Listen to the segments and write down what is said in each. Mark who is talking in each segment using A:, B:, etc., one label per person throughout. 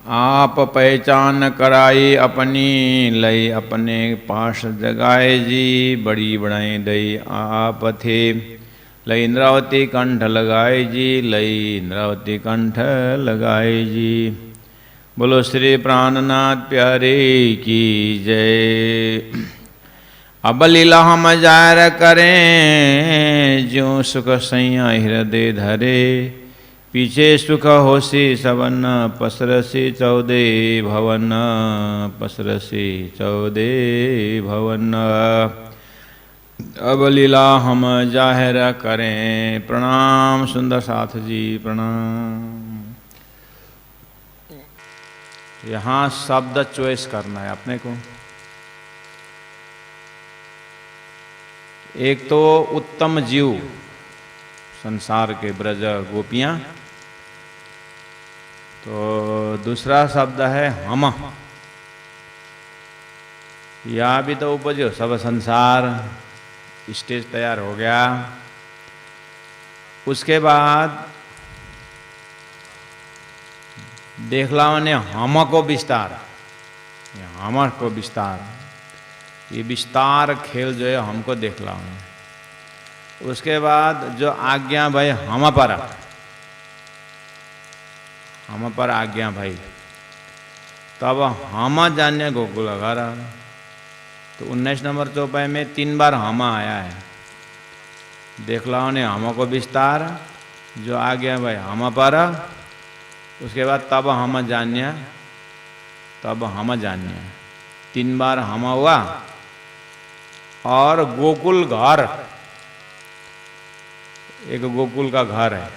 A: आप पहचान कराई अपनी, लई अपने पास जगाए जी। बड़ी बड़ाई दई आप थे, लई इंद्रावती कंठ लगाए जी। लई इंद्रावती कंठ लगाए जी। बोलो श्री प्राणनाथ प्यारे की जय। अब लीला हम जाहिर करें, ज्यों सुख सैया हृदय धरे। पीछे सुख होसी सवन, पसरसी 14 भवन। पसरसी 14 भवन। अब लीला हम जाहिर करें। प्रणाम सुंदर साथ जी, प्रणाम। यहाँ शब्द चॉइस करना है अपने को। एक तो उत्तम जीव, संसार के ब्रज गोपियां। तो दूसरा शब्द है हम। या भी तो उपजो सब संसार। स्टेज तैयार हो गया। उसके बाद देख ला ने हम को विस्तार। हम को विस्तार, ये विस्तार खेल जो है हमको देख ला। उसके बाद जो आज्ञा भाई हम पर आज्ञा भाई, तब हम जाने गोकुल घर। तो 19 नंबर चौपाई में 3 बार हम आया है। देख लाओ ने हम को विस्तार, जो आज्ञा भाई हम पर। उसके बाद तब हम जान्या, तब हम जान्या, 3 बार हम हुआ। और गोकुल घर, एक गोकुल का घर है।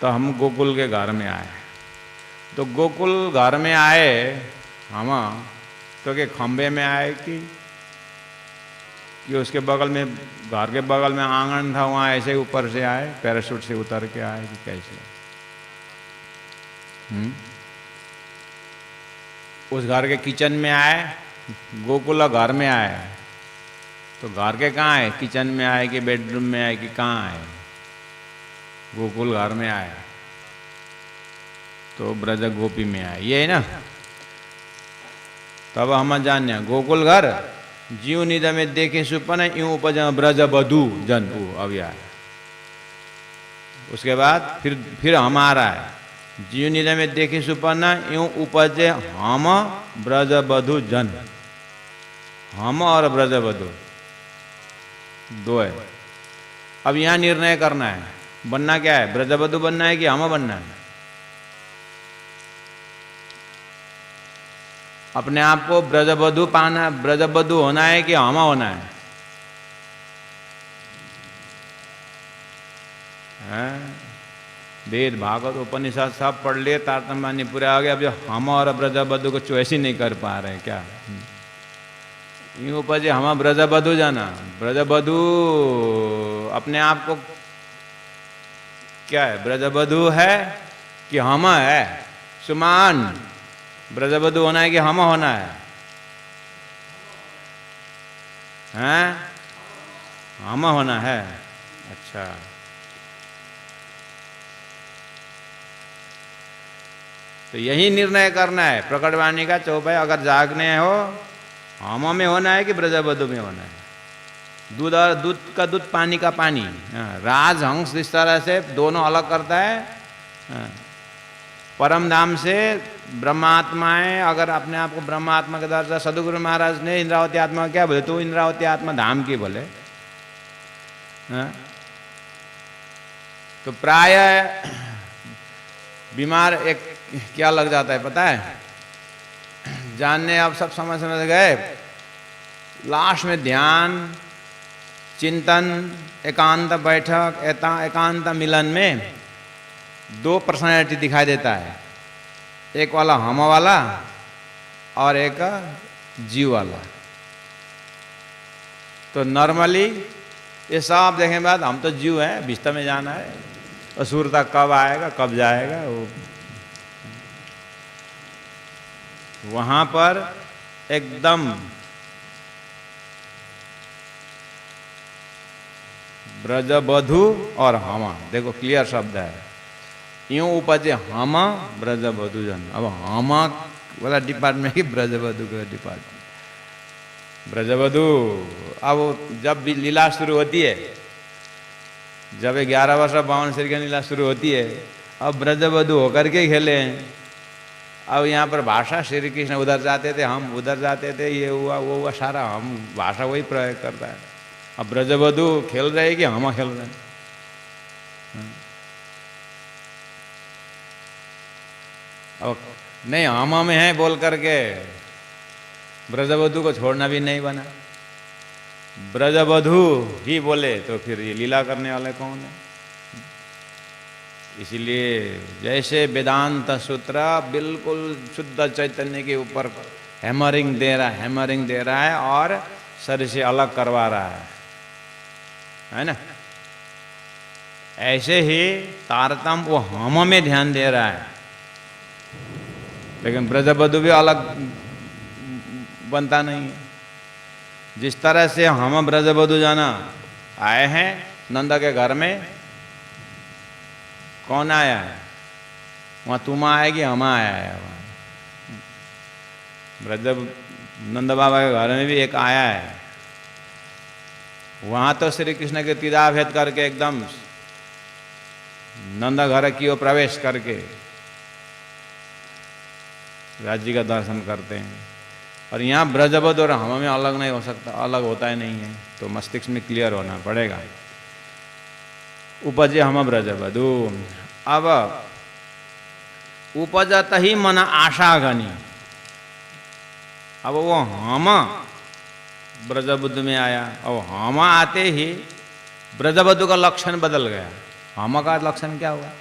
A: तो हम गोकुल के घर में आए। तो गोकुल घर में आए हम, तो के खंबे में आए कि उसके बगल में, घर के बगल में आंगन था, वहाँ ऐसे ऊपर से आए, पैराशूट से उतर के आए कि कैसे? उस घर के किचन में आए, गोकुल घर में आए। तो घर के कहाँ है? किचन में आए कि बेडरूम में आए कि कहाँ आए? गोकुल घर में आए। तो ब्रज गोपी में आए, ये है ना। तब हम जान्या गोकुल घर, जीव निध में देखे सुपन, यूं उपज ब्रज बधू जन। अब यार उसके बाद फिर हम आ रहा है। जीव निध में देखे सुपन, यूं उपजे हम ब्रज बधू जन। हम और ब्रज बधू दो है। अब यहां निर्णय करना है, बनना क्या है? ब्रजबधु बनना है कि हम बनना है? अपने आप को ब्रजबधु पाना, ब्रजबधु होना है कि हम होना है? वेद भागवत उपनिषद सब पढ़ लिए, तारतम्य पूरा आ गया। अब जो हम और ब्रजबधु को चॉइस ही नहीं कर पा रहे हैं क्या? यूं उपजे हम ब्रजबधु जाना। ब्रजबधु अपने आप को क्या है? ब्रजबधु है कि हम है? सुमान, ब्रजबधु होना है कि हम होना है? हैं? हम होना है। अच्छा, तो यही निर्णय करना है प्रकटवाणी का चौपाई। अगर जागने हो, हम में होना है कि ब्रजबधु में होना है? दूध और दूध का दूध, पानी का पानी। राजहंस इस तरह से दोनों अलग करता है। परम धाम से ब्रह्मात्माएं, अगर अपने आप को ब्रह्मात्मा के दर्जा, सदगुरु महाराज ने इंद्रावती आत्मा क्या बोले? तो इंद्रावती आत्मा धाम की बोले। तो प्राय बीमार एक क्या लग जाता है पता है? जानने आप सब समझ गए। लास्ट में ध्यान, चिंतन, एकांत बैठक, एकांत मिलन में 2 पर्सनैलिटी दिखाई देता है। एक वाला हम वाला और एक जीव वाला। तो नॉर्मली ये सब देखने के बाद हम तो जीव हैं, बिस्तर में जाना है। असुर तक कब आएगा, कब जाएगा? वो वहां पर एकदम ब्रजबधु और हम, देखो क्लियर शब्द है। यूं उपजे हम ब्रजवधु जन। अब हम वाला डिपार्टमेंट की ब्रजवधु का डिपार्टमेंट। ब्रजवधु अब जब भी लीला शुरू होती है, जब 11 वर्ष 52 श्री की लीला शुरू होती है, अब ब्रजवधु होकर के खेले हैं। अब यहाँ पर भाषा श्री कृष्ण उधर जाते थे, हम उधर जाते थे, ये हुआ वो हुआ, सारा हम भाषा वही प्रयोग करता है। अब ब्रजवधु खेल रहे कि हम खेल रहे हैं? अब नहीं हम में है बोल करके ब्रजवधु को छोड़ना भी नहीं बना। ब्रजवधु ही बोले तो फिर ये लीला करने वाले कौन है? इसीलिए जैसे वेदांत सूत्र बिल्कुल शुद्ध चैतन्य के ऊपर हैमरिंग दे रहा है और शरीर से अलग करवा रहा है ना? ऐसे ही तारतम वो हम में ध्यान दे रहा है, लेकिन ब्रजवधु भी अलग बनता नहीं है। जिस तरह से हम ब्रजवधु जाना आए हैं नंद के घर में, कौन आया है वहाँ? तुम आएगी, हम आया है वहाँ। ब्रज नंद बाबा के घर में भी एक आया है, वहाँ तो श्री कृष्ण के तिदा भेद करके एकदम नंद घर की ओर प्रवेश करके राज्य का दर्शन करते हैं। और यहाँ ब्रजवधु और हम में अलग नहीं हो सकता, अलग होता ही नहीं है, तो मस्तिष्क में क्लियर होना पड़ेगा। उपजे हम ब्रजवधु। अब उपजत ही मन आशा घनी। अब वो हम ब्रजवधु में आया, और हम आते ही ब्रजवधु का लक्षण बदल गया। हम का लक्षण क्या हुआ?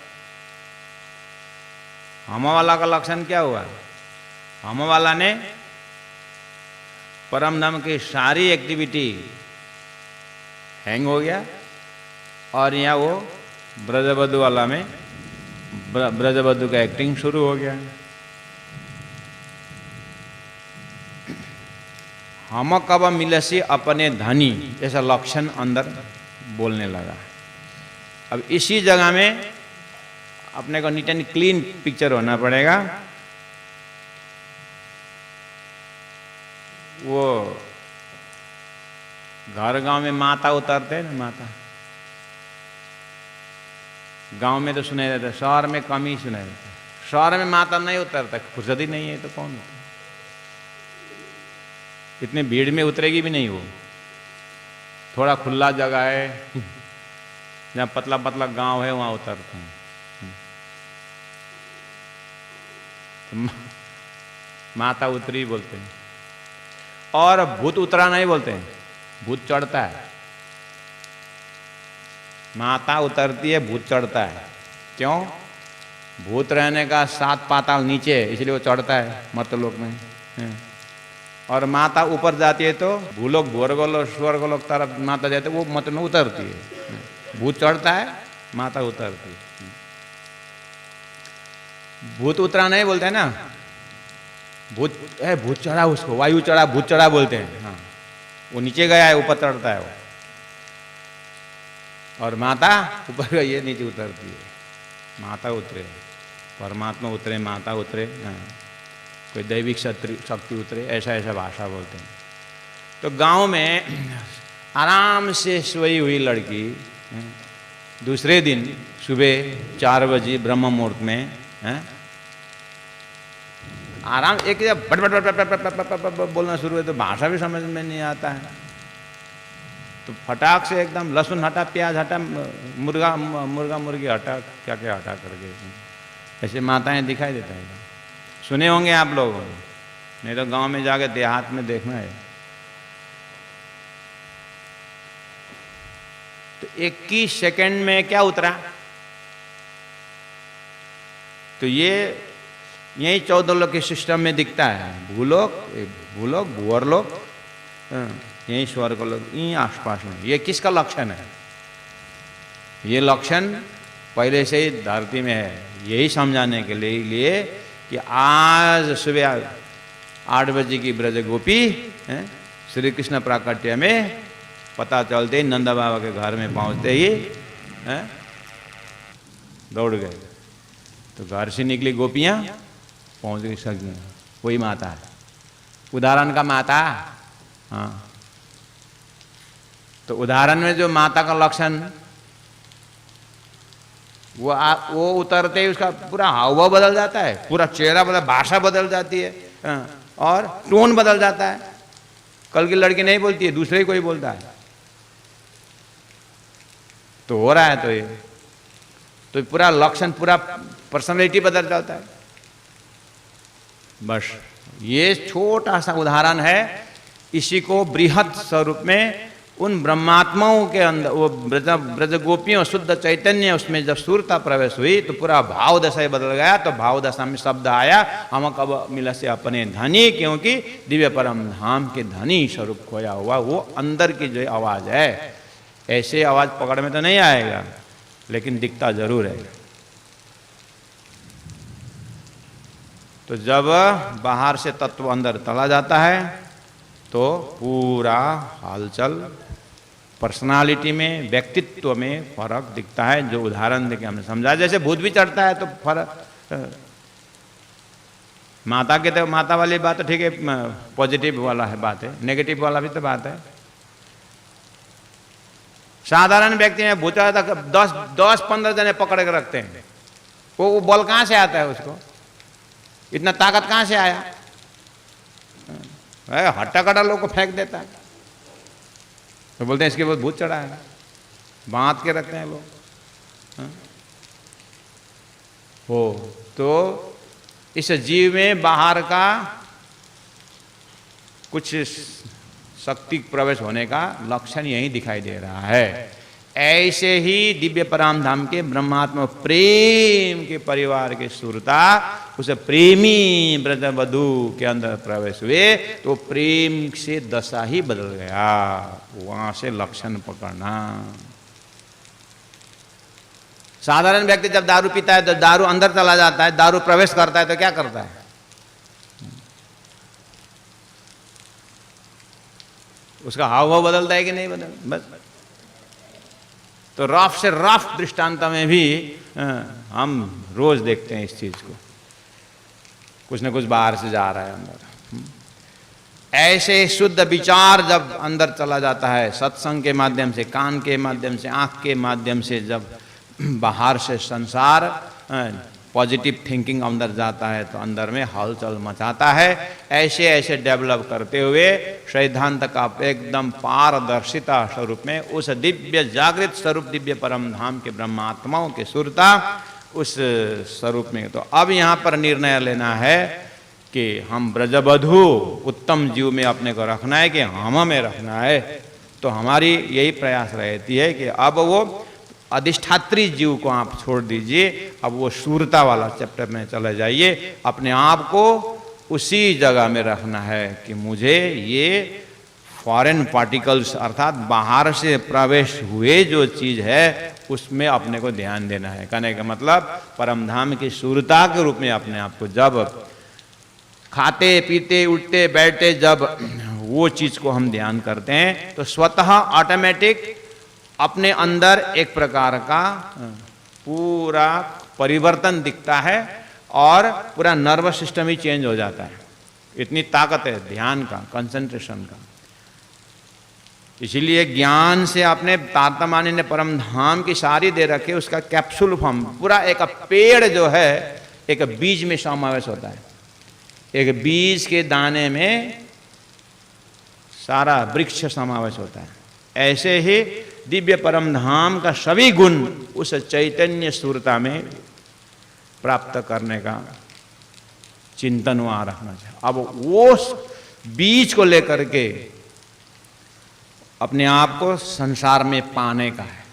A: हम वाला का लक्षण क्या हुआ? हम वाला ने परम धाम की सारी एक्टिविटी हैंग हो गया, और यहाँ वो ब्रजवधु वाला में ब्रजवधु का एक्टिंग शुरू हो गया। हम कब मिलसी अपने धनी, ऐसा लक्षण अंदर बोलने लगा। अब इसी जगह में अपने को नीट एंड क्लीन पिक्चर होना पड़ेगा। वो घर गांव में माता उतरते हैं ना, माता गांव में तो सुनाई देता है, शहर में कम ही सुनाई देता है। शहर में माता नहीं उतरता, फुर्सत ही नहीं है तो कौन उतरता? इतने भीड़ में उतरेगी भी नहीं वो। थोड़ा खुला जगह है जहाँ पतला पतला गांव है, वहां उतरते हैं। तो माता उतरी बोलते हैं, और भूत उतरा नहीं बोलते हैं, भूत चढ़ता है। माता उतरती है, भूत चढ़ता है। क्यों? भूत रहने का 7 पाताल नीचे, इसलिए वो चढ़ता है मर्तलोक में। और माता ऊपर जाती है तो भूलोक, भूर्गोलोक, स्वर्गलोक तरफ माता जाती है, वो मत में उतरती है। भूत चढ़ता है, माता उतरती है। भूत उतरा नहीं बोलते हैं ना, भूत भूत चढ़ा, उसको वायु चढ़ा, भूत चढ़ा बोलते हैं। हाँ, वो नीचे गया है, ऊपर चढ़ता है वो। और माता ऊपर गई है, नीचे उतरती है। माता उतरे, परमात्मा उतरे, माता उतरे, हाँ, कोई दैविक शक्ति उतरे, ऐसा ऐसा भाषा बोलते हैं। तो गांव में आराम से सोई हुई लड़की दूसरे दिन सुबह 4 बजे ब्रह्म मुहूर्त में आराम एक but but but but but बोलना शुरू है, तो भाषा भी समझ में नहीं आता है। तो फटाक से एकदम लहसुन हटा, प्याज हटा, मुर्गा मुर्गी हटा, क्या क्या हटा करके ऐसे माताएं दिखाई देता है। सुने होंगे आप लोग, नहीं तो गांव में जाके देहात में देखना है। तो 21 सेकंड में क्या उतरा? तो ये यही 14 लोक के सिस्टम में दिखता है। भूलोक, भूअरलोक, यही स्वर्गलोक, यही आसपास में। ये किसका लक्षण है? ये लक्षण पहले से ही धरती में है। यही समझाने के लिए कि आज सुबह 8 बजे की ब्रज गोपी श्री कृष्ण प्राकट्य में पता चलते ही नंदा बाबा के घर में पहुंचते ही दौड़ गए। तो घर से निकली गोपियां पहुंच गई सगी, वही माता है, उदाहरण का माता। हाँ, तो उदाहरण में जो माता का लक्षण वो उतरते ही उसका पूरा हावभाव बदल जाता है, पूरा चेहरा बदल, भाषा बदल जाती है। हाँ, और टोन बदल जाता है। कल की लड़की नहीं बोलती है, दूसरे ही कोई बोलता है। तो हो रहा है तो पूरा लक्षण, पूरा पर्सनालिटी बदल जाता है। बस ये छोटा सा उदाहरण है। इसी को बृहद स्वरूप में उन ब्रह्मात्माओं के अंदर, वो ब्रज गोपियों शुद्ध चैतन्य, उसमें जब सूरता प्रवेश हुई तो पूरा भाव दशा ही बदल गया। तो भाव दशा में शब्द आया, हम कब मिला से अपने धनी, क्योंकि दिव्य परम धाम के धनी स्वरूप खोया हुआ वो अंदर की जो आवाज है, ऐसे आवाज पकड़ में तो नहीं आएगा, लेकिन दिखता जरूर है। तो जब बाहर से तत्व अंदर चला जाता है तो पूरा हालचाल, पर्सनालिटी में, व्यक्तित्व में फर्क दिखता है। जो उदाहरण देके हमने समझा, जैसे भूत भी चढ़ता है तो फर्क, माता के तो माता वाली बात तो ठीक है, पॉजिटिव वाला है बात है, नेगेटिव वाला भी तो बात है। साधारण व्यक्ति में भूत चढ़ता, 10-15 जने पकड़ के रखते हैं, वो बल कहां से आता है, उसको इतना ताकत कहां से आया? हट्टा कटा लोग को फेंक देता है, तो बोलते हैं इसके बाद भूत चढ़ा है, बांध के रखते हैं लोग। हो तो इस जीव में बाहर का कुछ शक्ति प्रवेश होने का लक्षण यही दिखाई दे रहा है। ऐसे ही दिव्य परम धाम के ब्रह्मात्मा प्रेम के परिवार के सुरता उस प्रेमी ब्रजवधू के अंदर प्रवेश हुए तो प्रेम से दशा ही बदल गया, वहां से लक्षण पकड़ना। साधारण व्यक्ति जब दारू पीता है तो दारू अंदर चला जाता है, दारू प्रवेश करता है तो क्या करता है? उसका हाव भाव बदलता है कि नहीं बदल? बस तो रफ से रफ दृष्टांत में भी हम रोज देखते हैं इस चीज को, कुछ न कुछ बाहर से जा रहा है अंदर। ऐसे शुद्ध विचार जब अंदर चला जाता है, सत्संग के माध्यम से, कान के माध्यम से, आंख के माध्यम से, जब बाहर से संसार पॉजिटिव थिंकिंग अंदर जाता है तो अंदर में हलचल मचाता है। ऐसे ऐसे डेवलप करते हुए सिद्धांत का एकदम पारदर्शिता स्वरूप में उस दिव्य जागृत स्वरूप दिव्य परम धाम के ब्रह्मात्माओं के सुरता उस स्वरूप में। तो अब यहाँ पर निर्णय लेना है कि हम ब्रजबधू उत्तम जीव में अपने को रखना है कि हम में रखना है। तो हमारी यही प्रयास रहती है कि अब वो अधिष्ठात्री जीव को आप छोड़ दीजिए, अब वो शूरता वाला चैप्टर में चले जाइए। अपने आप को उसी जगह में रखना है कि मुझे ये फॉरेन पार्टिकल्स अर्थात बाहर से प्रवेश हुए जो चीज है उसमें अपने को ध्यान देना है। कहने का मतलब परमधाम की शूरता के रूप में अपने आप को, जब खाते पीते उठते बैठते जब वो चीज को हम ध्यान करते हैं तो स्वतः ऑटोमेटिक अपने अंदर एक प्रकार का पूरा परिवर्तन दिखता है और पूरा नर्वस सिस्टम ही चेंज हो जाता है। इतनी ताकत है ध्यान का, कंसंट्रेशन का। इसीलिए ज्ञान से आपने तारतमानी ने परम धाम की सारी दे रखे, उसका कैप्सूल फॉर्म पूरा एक पेड़ जो है एक बीज में समावेश होता है। एक बीज के दाने में सारा वृक्ष समावेश होता है। ऐसे ही दिव्य परम धाम का सभी गुण उस चैतन्य सूरता में प्राप्त करने का चिंतन वहां रखना चाहिए। अब वो बीज को लेकर के अपने आप को संसार में पाने का है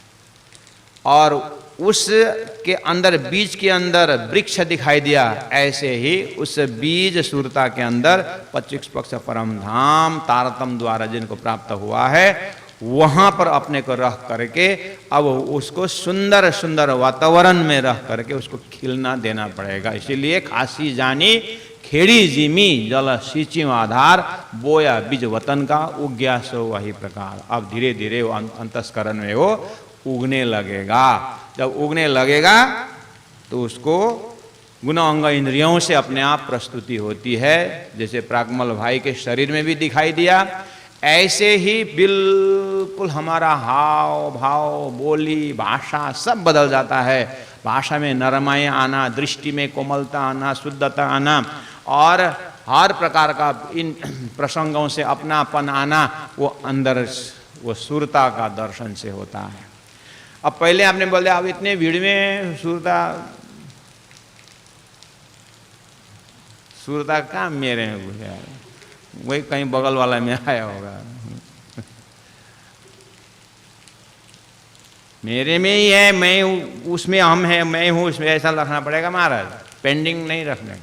A: और उस के अंदर, बीज के अंदर वृक्ष दिखाई दिया, ऐसे ही उस बीज सूरता के अंदर पच्चीस पक्ष परम धाम तारतम द्वारा जिनको प्राप्त हुआ है वहां पर अपने को रख करके अब उसको सुंदर सुंदर वातावरण में रख करके उसको खिलना देना पड़ेगा। इसीलिए खासी जानी खेड़ी जिमी जल सींची आधार, बोया बीज वतन का उग्या सो वही प्रकार। अब धीरे धीरे वो अंतस्करण में वो उगने लगेगा। जब उगने लगेगा तो उसको गुण अंग इंद्रियों से अपने आप प्रस्तुति होती है। जैसे प्राकमल भाई के शरीर में भी दिखाई दिया, ऐसे ही बिल्कुल हमारा हाव भाव, बोली, भाषा सब बदल जाता है। भाषा में नरमाई आना, दृष्टि में कोमलता आना, शुद्धता आना, और हर प्रकार का इन प्रसंगों से अपनापन आना, वो अंदर वो सुरता का दर्शन से होता है। अब पहले आपने बोल दिया अब इतने भीड़ में सुरता कहाँ मेरे में घुसा है, वही कहीं बगल वाला में आया होगा। मेरे में ही है, मैं उसमें हम है, मैं हूं उसमें, ऐसा रखना पड़ेगा महाराज, पेंडिंग नहीं रखने,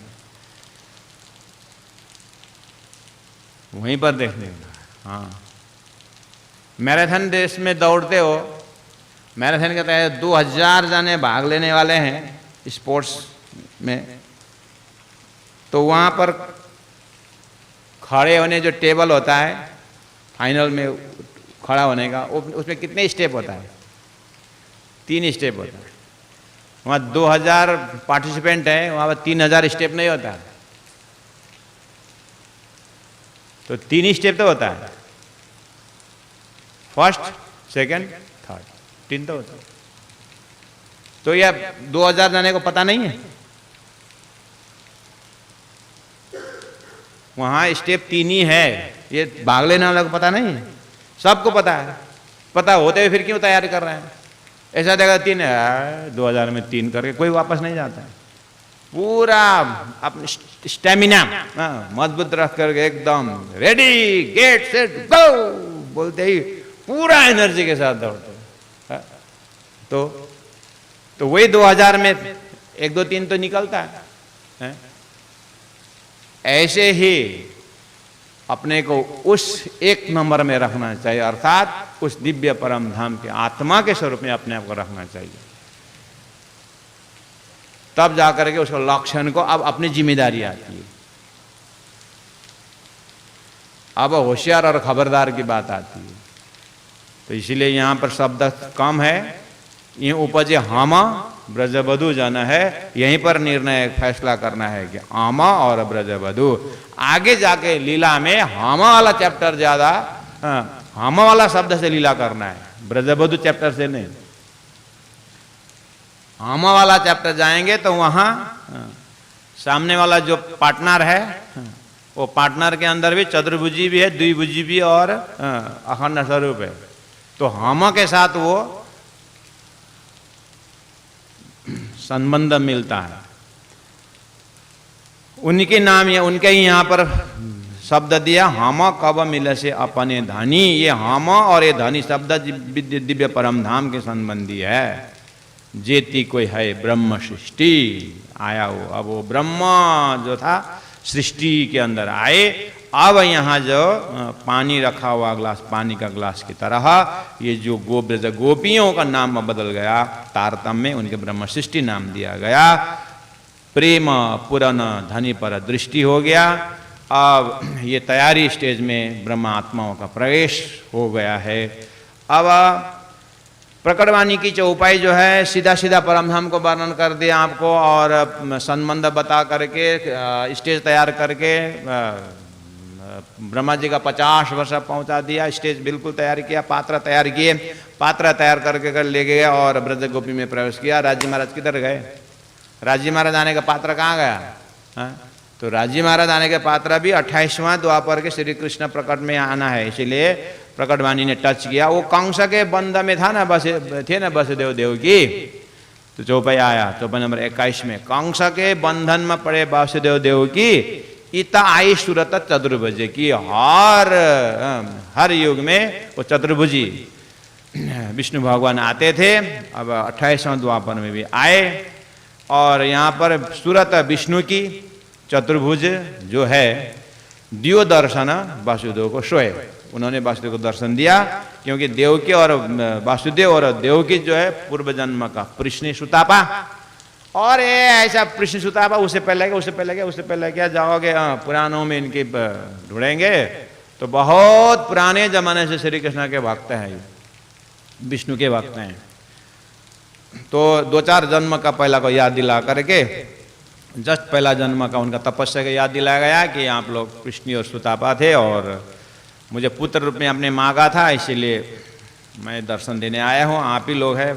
A: वहीं पर देखने का। हाँ, मैराथन देश में दौड़ते हो, मैराथन के तहत 2000 जने भाग लेने वाले हैं स्पोर्ट्स में, तो वहाँ पर खड़े होने जो टेबल होता है फाइनल में खड़ा होने का, उसमें कितने स्टेप होता है? 3 स्टेप होता है। वहाँ 2000 पार्टिसिपेंट है, वहाँ पर 3000 स्टेप नहीं होता, तो 3 स्टेप तो होता है, फर्स्ट, सेकंड, थर्ड, 3 तो होता है। तो यह 2000 जाने को पता नहीं है, वहां स्टेप 3 ही है, ये भाग लेने वाले को पता नहीं है, सबको पता है। पता होते हुए फिर क्यों तैयारी कर रहे हैं? ऐसा देखा 3 है, 2000 में 3 करके कोई वापस नहीं जाता है। पूरा अपने स्टेमिना मजबूत रख करके एकदम रेडी गेट सेट गो बोलते ही पूरा एनर्जी के साथ दौड़ते हैं। तो वही 2000 में 1, 2, 3 तो निकलता है। ऐसे ही अपने को उस 1 नंबर में रखना चाहिए, अर्थात उस दिव्य परम धाम के आत्मा के स्वरूप में अपने आप को रखना चाहिए। तब जाकर के उसको लक्षण को अब अपनी जिम्मेदारी आती है। अब होशियार और खबरदार की बात आती है। तो इसीलिए यहां पर शब्द कम है, ये उपजे हामा ब्रजबधु जन है, यहीं पर निर्णय फैसला करना है कि आमा और ब्रजबधु। आगे जाके लीला में हामा वाला चैप्टर ज्यादा, हामा वाला शब्द से लीला करना है, ब्रजबधु चैप्टर से नहीं। हामा वाला चैप्टर जाएंगे तो वहां सामने वाला जो पार्टनर है, वो पार्टनर के अंदर भी चतुर्भुजी भी है, द्विभुजी भी और अखंड स्वरूप है। तो हामा के साथ वो संबंध मिलता है। उनके नाम या उनके ही यहां पर शब्द दिया, हामा कब मिले से अपने धनी। ये हामा और ये धनी शब्द दिव्य परम धाम के संबंधी है। जेती कोई है ब्रह्म सृष्टि आया हो, अब वो ब्रह्म जो था सृष्टि के अंदर आए। अब यहाँ जो पानी रखा हुआ ग्लास, पानी का ग्लास की तरह ये जो गोपियों का नाम बदल गया, तारतम्य उनके ब्रह्म सृष्टि नाम दिया गया। प्रेम पुरन धनी पर दृष्टि हो गया। अब ये तैयारी स्टेज में ब्रह्म आत्माओं का प्रवेश हो गया है। अब प्रकटवाणी की चौपाई जो है सीधा सीधा परमधाम को वर्णन कर दिया आपको, और संबंध बता करके स्टेज तैयार करके ब्रह्मा जी का 50 वर्ष पहुंचा दिया। स्टेज बिल्कुल तैयार किया, पात्र तैयार किए, पात्र तैयार करके कर ले गए और ब्रज गोपी में प्रवेश किया। राजी महाराज किधर गए? राजी महाराज आने का पात्र कहाँ गया? तो राजी महाराज आने के पात्र भी 28वां द्वापर के श्री कृष्ण प्रकट में आना है, इसीलिए प्रकटवाणी ने टच किया। वो कंस के बंध में था ना, बस थे ना वसुदेव देवकी, तो चौपाई आया चौपाई नंबर 21 में, कंस के बंधन में पड़े वासुदेव देवकी इता आई सूरत चतुर्भुज की। हर युग में वो चतुर्भुजी विष्णु भगवान आते थे। अब 28वां द्वापर में भी आए, और यहाँ पर सूरत विष्णु की, चतुर्भुज जो है, दियो दर्शन वासुदेव को सोए। उन्होंने वासुदेव को दर्शन दिया, क्योंकि देवकी और वासुदेव और देवकी जो है पूर्व जन्म का कृष्ण सुतापा, और ये ऐसा कृष्ण सुतापा उससे पहले क्या, उससे पहले क्या, उससे पहले क्या, जाओगे पुराणों में इनके ढूंढेंगे तो बहुत पुराने जमाने से श्री कृष्ण के भक्त हैं, विष्णु के भक्त हैं। तो 2-4 जन्म का पहला को याद दिला करके जस्ट पहला जन्म का उनका तपस्या का याद दिलाया गया कि आप लोग कृष्ण और सुतापा थे और मुझे पुत्र रूप में आपने मांगा था, इसीलिए मैं दर्शन देने आया हूँ। आप ही लोग हैं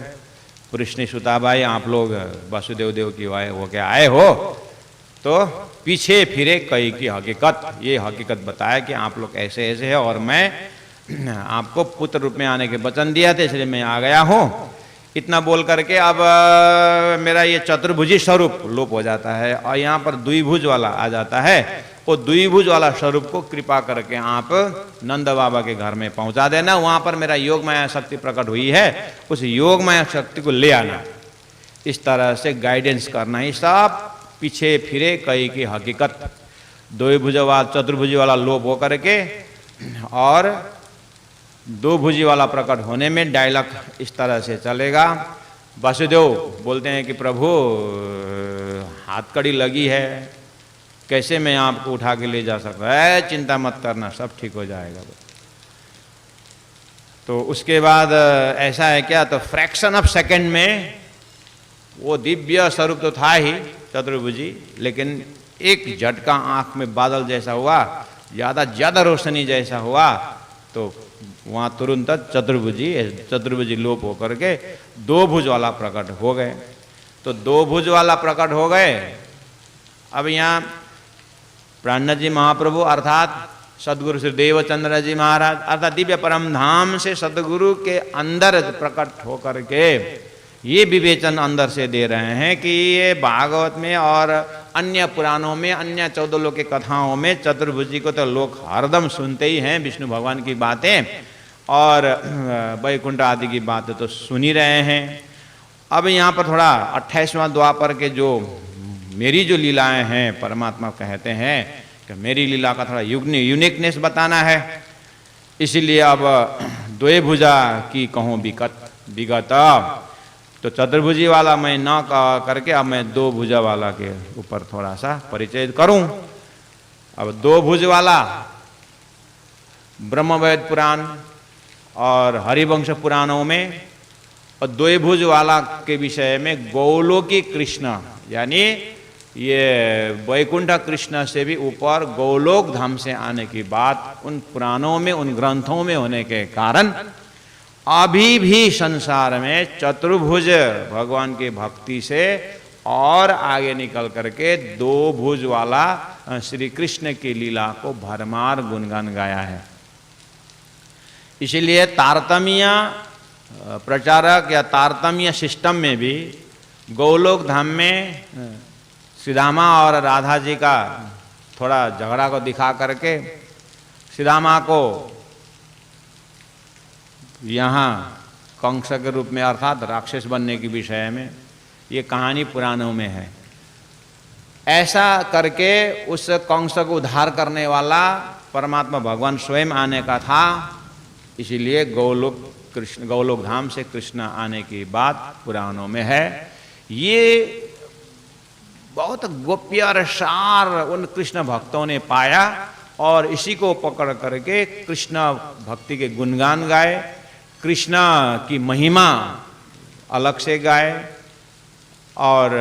A: कृष्ण सुताभाई, आप लोग वासुदेव देव की हो के आए हो। तो पीछे फिरे कई की हकीकत, ये हकीकत बताया कि आप लोग ऐसे ऐसे है और मैं आपको पुत्र रूप में आने के वचन दिया थे, इसलिए मैं आ गया हूँ। इतना बोल करके अब मेरा ये चतुर्भुजी स्वरूप लोप हो जाता है और यहाँ पर द्विभुज वाला आ जाता है। वो द्विभुज वाला स्वरूप को कृपा करके आप नंद बाबा के घर में पहुंचा देना, वहां पर मेरा योग माया शक्ति प्रकट हुई है, उस योग माया शक्ति को ले आना। इस तरह से गाइडेंस करना ही सब पीछे फिरे कई की हकीकत, द्विभुज वाला चतुर्भुजी वाला लोप हो करके और दो भुजी वाला प्रकट होने में डायलॉग इस तरह से चलेगा। वासुदेव बोलते हैं कि प्रभु हाथकड़ी लगी है, कैसे मैं आपको उठा के ले जा सकता है, चिंता मत करना सब ठीक हो जाएगा। तो उसके बाद ऐसा है क्या, तो फ्रैक्शन ऑफ सेकंड में वो दिव्य स्वरूप तो था ही चतुर्भुजी, लेकिन एक झटका आंख में बादल जैसा हुआ, ज्यादा रोशनी जैसा हुआ, तो वहां तुरंत चतुर्भुजी लोप होकर के दो भुज वाला प्रकट हो गए। तो दो भुज वाला प्रकट हो गए। अब यहाँ प्राणनाथ जी महाप्रभु अर्थात सदगुरु श्री देवचंद्र जी महाराज अर्थात दिव्य परम धाम से सदगुरु के अंदर प्रकट होकर के ये विवेचन अंदर से दे रहे हैं कि ये भागवत में और अन्य पुराणों में, अन्य 14 लोक के कथाओं में चतुर्भुजी को तो लोग हरदम सुनते ही हैं, विष्णु भगवान की बातें और वैकुंठ आदि की बातें तो सुन ही रहे हैं। अब यहाँ पर थोड़ा 28वां द्वापर के जो मेरी जो लीलाएं हैं, परमात्मा कहते हैं कि मेरी लीला का थोड़ा यूनिकनेस बताना है, इसीलिए अब द्वे भुजा की कहूँ विगत, तो चतुर्भुजी वाला मैं न करके अब मैं दो भुजा वाला के ऊपर थोड़ा सा परिचय करूं। अब दो भुज वाला ब्रह्मवेद पुराण और हरिवंश पुराणों में और द्विभुज वाला के विषय में गौलोकी कृष्ण यानी ये वैकुंठ कृष्ण से भी ऊपर गौलोक धाम से आने की बात उन पुराणों में, उन ग्रंथों में होने के कारण अभी भी संसार में चतुर्भुज भगवान की भक्ति से और आगे निकल करके दो भुज वाला श्री कृष्ण की लीला को भरमार गुणगान गाया है। इसीलिए तारतम्य प्रचारक या तारतम्य सिस्टम में भी गौलोक धाम में श्रीदामा और राधा जी का थोड़ा झगड़ा को दिखा करके श्रीदामा को यहाँ कंस के रूप में अर्थात राक्षस बनने के विषय में ये कहानी पुराणों में है। ऐसा करके उस कंस को उद्धार करने वाला परमात्मा भगवान स्वयं आने का था, इसीलिए गौलोक धाम से कृष्ण आने की बात पुराणों में है। ये बहुत गोप्य और सार उन कृष्ण भक्तों ने पाया और इसी को पकड़ करके कृष्ण भक्ति के गुणगान गाए, कृष्ण की महिमा अलग से गाए और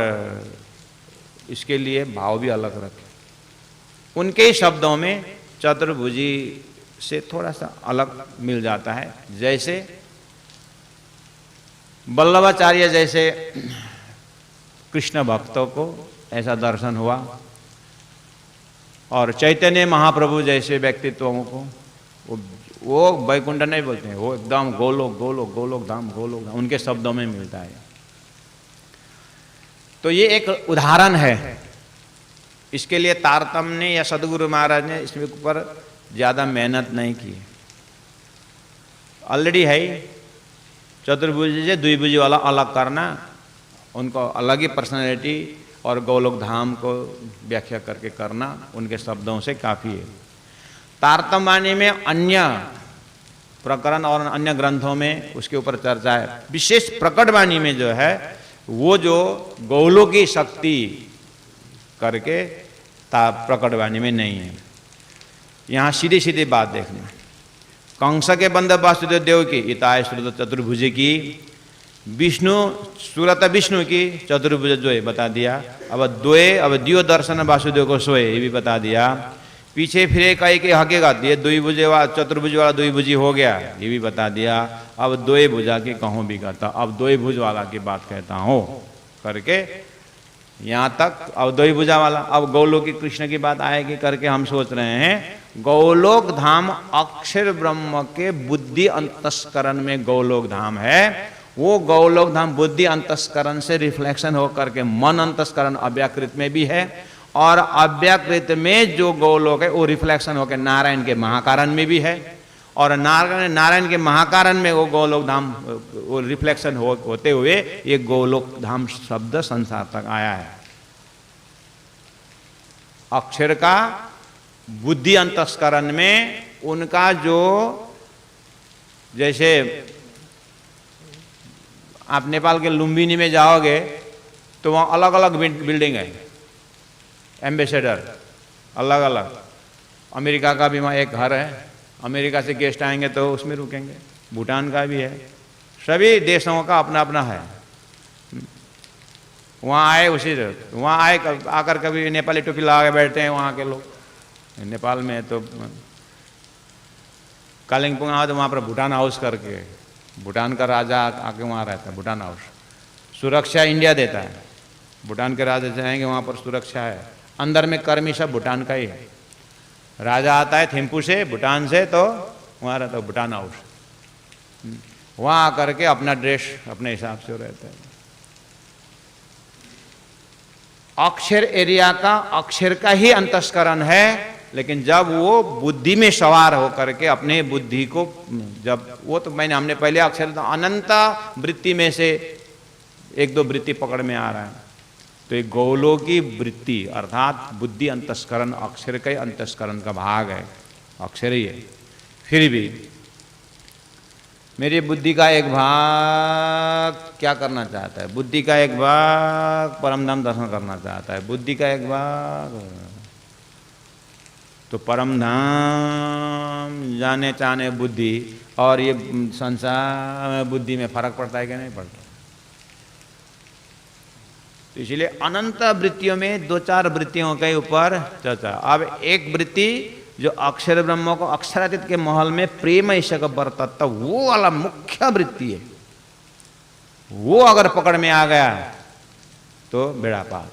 A: इसके लिए भाव भी अलग रखे। उनके शब्दों में चतुर्भुजी से थोड़ा सा अलग मिल जाता है। जैसे वल्लभाचार्य जैसे कृष्ण भक्तों को ऐसा दर्शन हुआ और चैतन्य महाप्रभु जैसे व्यक्तित्वों को वो वैकुंठ नहीं बोलते हैं, वो एकदम गोलोक धाम उनके शब्दों में मिलता है। तो ये एक उदाहरण है। इसके लिए तारतम्य या सदगुरु महाराज ने इसके ऊपर ज़्यादा मेहनत नहीं की, ऑलरेडी है। चतुर्भुज से द्विभुज वाला अलग करना, उनको अलग ही पर्सनैलिटी और गौलोक धाम को व्याख्या करके करना उनके शब्दों से काफ़ी है। तारतम्य में अन्य प्रकरण और अन्य ग्रंथों में उसके ऊपर चर्चा है। विशेष प्रकटवाणी में जो है वो जो गौलोकी शक्ति करके प्रकटवाणी में नहीं है। यहाँ सीधी सीधी बात देखना, कंस के बंद वासुदेव देव की इताय श्रुत चतुर्भुज की विष्णु सूरत विष्णु की चतुर्भुज जो है बता दिया। अब द्वय अब द्वयो दर्शन वासुदेव को सोए ये भी बता दिया। पीछे फिरे कई के हकीकत ये द्विभुजे वाला चतुर्भुज वाला द्विभुजी हो गया ये भी बता दिया। अब द्वय भुजा की कहूँ भी कहता, अब द्विभुज वाला की बात कहता हूँ करके यहाँ तक। अब द्विभुजा वाला अब गौलोक की कृष्ण की बात आएगी करके हम सोच रहे हैं। गौलोक धाम अक्षर ब्रह्म के बुद्धि अंतस्करण में गौलोक धाम है। वो गौलोक धाम बुद्धि अंतस्करण से रिफ्लेक्शन होकर के मन अंतस्करण अव्याकृत में भी है, और अव्याकृत में जो गौलोक है वो रिफ्लेक्शन होकर नारायण के महाकारण में भी है, और नारायण के महाकारण में वो गौलोक धाम वो रिफ्लेक्शन होते हुए ये गौलोक धाम शब्द संसार तक आया है। अक्षर का बुद्धि अंतस्करण में उनका जो, जैसे आप नेपाल के लुम्बिनी में जाओगे तो वहाँ अलग अलग बिल्डिंग है, एम्बेसडर अलग अलग। अमेरिका का भी वहाँ एक घर है, अमेरिका से गेस्ट आएंगे तो उसमें रुकेंगे। भूटान का भी है, सभी देशों का अपना अपना है। वहाँ आए उसी वहाँ आए आकर कभी नेपाली टोपी लगा के बैठते हैं वहाँ के लोग। नेपाल में तो कालिम्पोंग आओ तो वहाँ पर भूटान हाउस करके, भूटान का राजा आके वहाँ रहता है, भूटान हाउस। सुरक्षा इंडिया देता है, भूटान के राजा जाएंगे वहाँ पर सुरक्षा है। अंदर में कर्मी सब भूटान का ही है। राजा आता है थिम्पू से, भूटान से, तो वहाँ रहता है भूटान हाउस। वहाँ आकर के अपना ड्रेस अपने हिसाब से रहता है। अक्षर एरिया का अक्षर का ही अंतस्करण है, लेकिन जब वो बुद्धि में सवार होकर के अपने बुद्धि को, जब वो तो हमने पहले अक्षर तो अनंत वृत्ति में से एक दो वृत्ति पकड़ में आ रहा है, तो एक गौलोकी वृत्ति अर्थात बुद्धि अंतस्करण अक्षर का ही अंतस्करण का भाग है, अक्षर ही है। फिर भी मेरी बुद्धि का एक भाग क्या करना चाहता है? बुद्धि का एक भाग परमधाम दर्शन करना चाहता है। बुद्धि का एक भाग तो परमधाम जाने चाहने बुद्धि और ये संसार में बुद्धि में फर्क पड़ता है कि नहीं पड़ता? तो इसलिए अनंत वृत्तियों में दो चार वृत्तियों के ऊपर चर्चा। अब एक वृत्ति जो अक्षर ब्रह्म को अक्षरातीत के महल में प्रेम ईशक बरतत्व, वो वाला मुख्य वृत्ति है। वो अगर पकड़ में आ गया तो बेड़ा पार।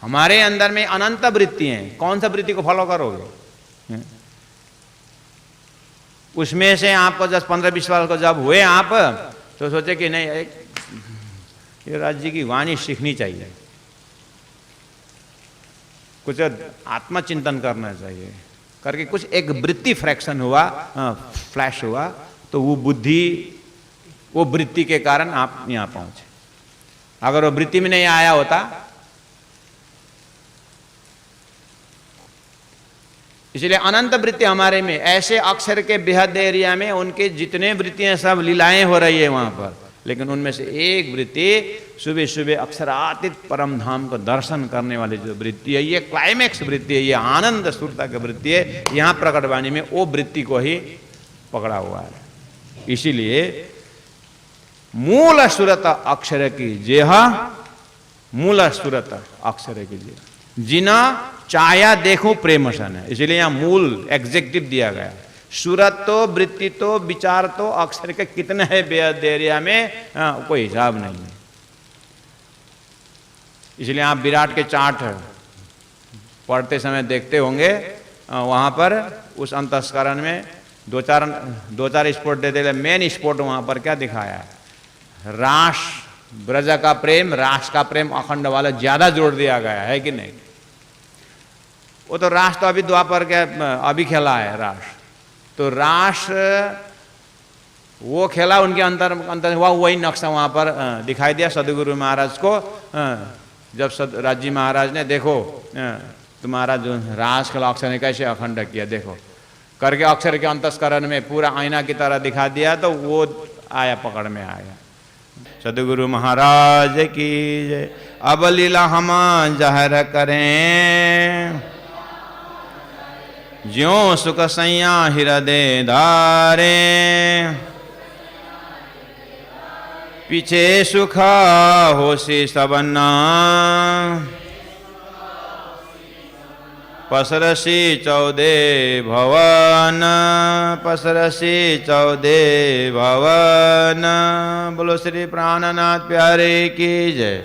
A: हमारे अंदर में अनंत वृत्ति हैं, कौन सा वृत्ति को फॉलो करोगे? उसमें से आपको 10-15-20 साल को जब हुए आप तो सोचे कि नहीं ये राज्य की वाणी सीखनी चाहिए, कुछ आत्मचिंतन करना चाहिए करके कुछ एक वृत्ति फ्रैक्शन हुआ, फ्लैश हुआ, तो वो बुद्धि वो वृत्ति के कारण आप यहाँ पहुंचे। अगर वो वृत्ति में नहीं आया होता, इसलिए अनंत वृत्ति हमारे में ऐसे अक्षर के बेहद एरिया में उनके जितने वृत्तियां सब लीलाएं हो रही है वहां पर, लेकिन उनमें से एक वृत्ति सुबह सुबह अक्षरातीत परम धाम को दर्शन करने वाली जो वृत्ति है, ये क्लाइमैक्स वृत्ति है, ये आनंद सुरता की वृत्ति है। यहाँ प्रकटवाणी में वो वृत्ति को ही पकड़ा हुआ है। इसीलिए मूल सुरत अक्षर की जेह, मूल सुरत अक्षर की जेह, जिना चाया देखो प्रेम सन है। इसलिए यहाँ मूल एग्जेक्टिव दिया गया। सूरत तो वृत्ति तो विचार तो अक्षर के कितने हैं बेहद एरिया में, कोई हिसाब नहीं है। इसलिए आप विराट के चार्ट पढ़ते समय देखते होंगे, वहां पर उस अंतस्करण में दो चार स्पोर्ट दे दे। मेन स्पोर्ट वहां पर क्या दिखाया है? रास ब्रज का प्रेम, रास का प्रेम अखंड वाला ज्यादा जोड़ दिया गया है कि नहीं? वो तो रास तो अभी द्वापर के अभी खेला है रास, तो रास वो खेला उनके अंतर हुआ, वही नक्शा वहां पर दिखाई दिया सदगुरु महाराज को। जब राजी महाराज ने देखो तुम्हारा जो रास खेला अक्षर ने कैसे अखंड किया, देखो करके अक्षर के अंतस्करण में पूरा आईना की तरह दिखा दिया, तो वो आया पकड़ में आया। सदगुरु महाराज की जय। अब लीला हम जहर करें, ज्यों सुख सैया हृदय धारे, पीछे सुख होसी सबन्ना पसरसी चौदे भवन पसरसी चौदे भवन। बोलो श्री प्राणनाथ प्यारे की जय।